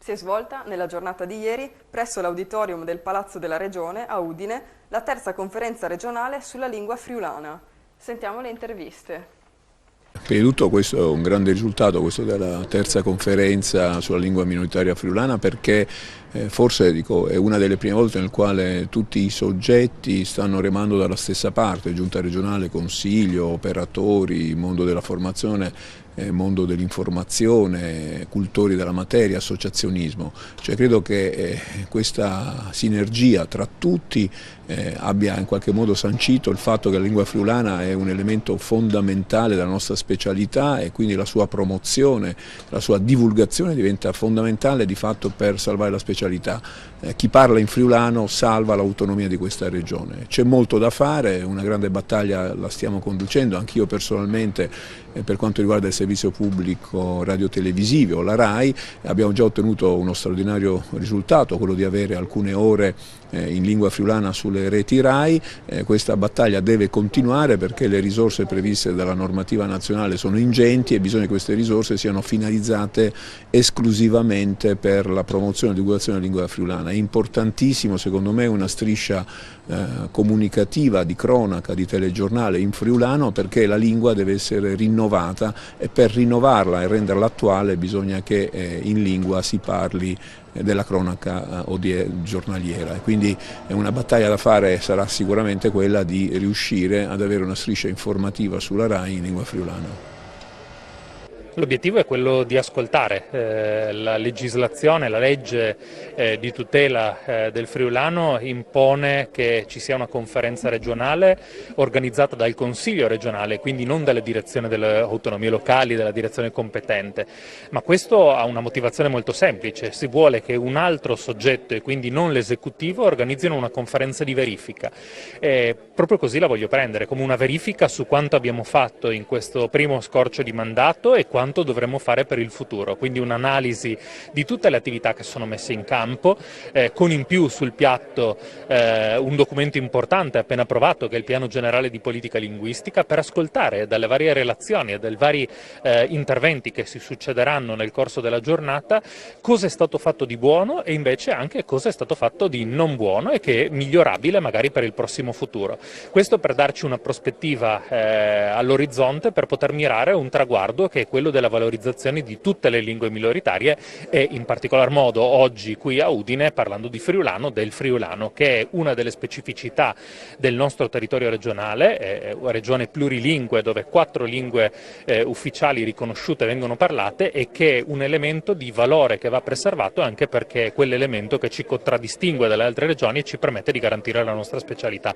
Si è svolta, nella giornata di ieri, presso l'auditorium del Palazzo della Regione, a Udine, la terza conferenza regionale sulla lingua friulana. Sentiamo le interviste. Prima di tutto questo è un grande risultato, questo della terza conferenza sulla lingua minoritaria friulana, perché forse è una delle prime volte nel quale tutti i soggetti stanno remando dalla stessa parte, giunta regionale, consiglio, operatori, mondo della formazione, mondo dell'informazione, cultori della materia, associazionismo. Cioè, credo che questa sinergia tra tutti abbia in qualche modo sancito il fatto che la lingua friulana è un elemento fondamentale della nostra specialità e quindi la sua promozione, la sua divulgazione diventa fondamentale di fatto per salvare la specialità. Chi parla in friulano salva l'autonomia di questa regione. C'è molto da fare, una grande battaglia la stiamo conducendo, anch'io personalmente per quanto riguarda il servizio pubblico radiotelevisivo, la RAI, abbiamo già ottenuto uno straordinario risultato, quello di avere alcune ore in lingua friulana sulle reti RAI. Questa battaglia deve continuare perché le risorse previste dalla normativa nazionale sono ingenti e bisogna che queste risorse siano finalizzate esclusivamente per la promozione e divulgazione della lingua friulana. È importantissimo secondo me una striscia comunicativa, di cronaca, di telegiornale in friulano, perché la lingua deve essere rinnovata e per rinnovarla e renderla attuale bisogna che in lingua si parli della cronaca giornaliera. E quindi una battaglia da fare sarà sicuramente quella di riuscire ad avere una striscia informativa sulla RAI in lingua friulana. L'obiettivo è quello di ascoltare. La legislazione, la legge di tutela del friulano impone che ci sia una conferenza regionale organizzata dal Consiglio regionale, quindi non dalle direzioni delle autonomie locali, dalla direzione competente, ma questo ha una motivazione molto semplice: si vuole che un altro soggetto, e quindi non l'esecutivo, organizzino una conferenza di verifica. Proprio così la voglio prendere, come una verifica su quanto abbiamo fatto in questo primo scorcio di mandato e quanto dovremmo fare per il futuro, quindi un'analisi di tutte le attività che sono messe in campo, con in più sul piatto un documento importante appena approvato che è il Piano Generale di Politica Linguistica, per ascoltare dalle varie relazioni e dai vari interventi che si succederanno nel corso della giornata cosa è stato fatto di buono e invece anche cosa è stato fatto di non buono e che è migliorabile magari per il prossimo futuro. Questo per darci una prospettiva all'orizzonte, per poter mirare a un traguardo che è quello della valorizzazione di tutte le lingue minoritarie e in particolar modo oggi qui a Udine, parlando di friulano, del friulano, che è una delle specificità del nostro territorio regionale, è una regione plurilingue dove 4 lingue ufficiali riconosciute vengono parlate e che è un elemento di valore che va preservato, anche perché è quell'elemento che ci contraddistingue dalle altre regioni e ci permette di garantire la nostra specialità.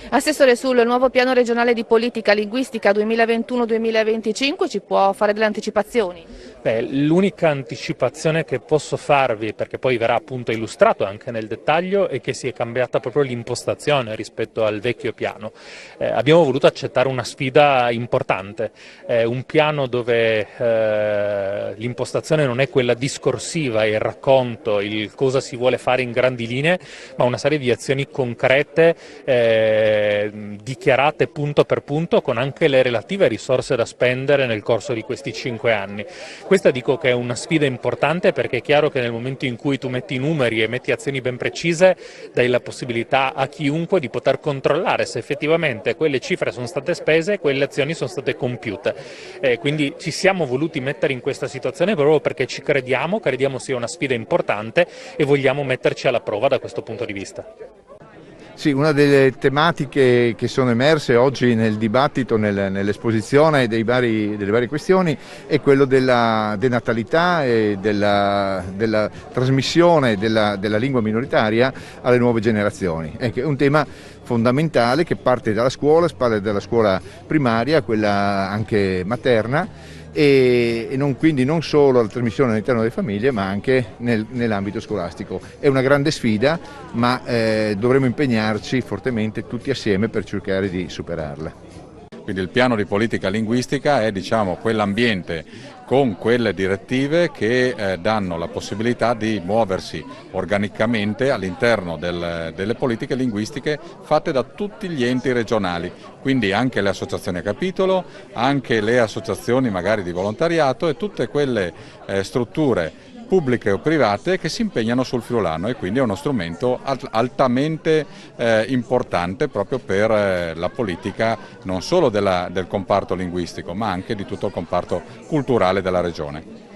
Assessore, sul nuovo piano regionale di politica linguistica 2021-2025 ci può fare delle anticipazioni? L'unica anticipazione che posso farvi, perché poi verrà appunto illustrato anche nel dettaglio, è che si è cambiata proprio l'impostazione rispetto al vecchio piano. Abbiamo voluto accettare una sfida importante, un piano dove l'impostazione non è quella discorsiva, il racconto, il cosa si vuole fare in grandi linee, ma una serie di azioni concrete dichiarate punto per punto, con anche le relative risorse da spendere nel corso di questi 5 anni. Questa dico che è una sfida importante, perché è chiaro che nel momento in cui tu metti i numeri e metti azioni ben precise, dai la possibilità a chiunque di poter controllare se effettivamente quelle cifre sono state spese e quelle azioni sono state compiute. Quindi ci siamo voluti mettere in questa situazione proprio perché ci crediamo sia una sfida importante e vogliamo metterci alla prova da questo punto di vista. Sì, una delle tematiche che sono emerse oggi nel dibattito, nell'esposizione delle varie questioni, è quello della denatalità e della trasmissione della lingua minoritaria alle nuove generazioni. È un tema fondamentale che parte dalla scuola primaria, quella anche materna, e quindi non solo la trasmissione all'interno delle famiglie, ma anche nell'ambito scolastico. È una grande sfida, ma dovremo impegnarci fortemente tutti assieme per cercare di superarla. Quindi il piano di politica linguistica è, quell'ambiente con quelle direttive che danno la possibilità di muoversi organicamente all'interno delle politiche linguistiche fatte da tutti gli enti regionali. quindi anche le associazioni a capitolo, anche le associazioni magari di volontariato e tutte quelle strutture pubbliche o private che si impegnano sul friulano, e quindi è uno strumento altamente importante proprio per la politica non solo del comparto linguistico ma anche di tutto il comparto culturale della regione.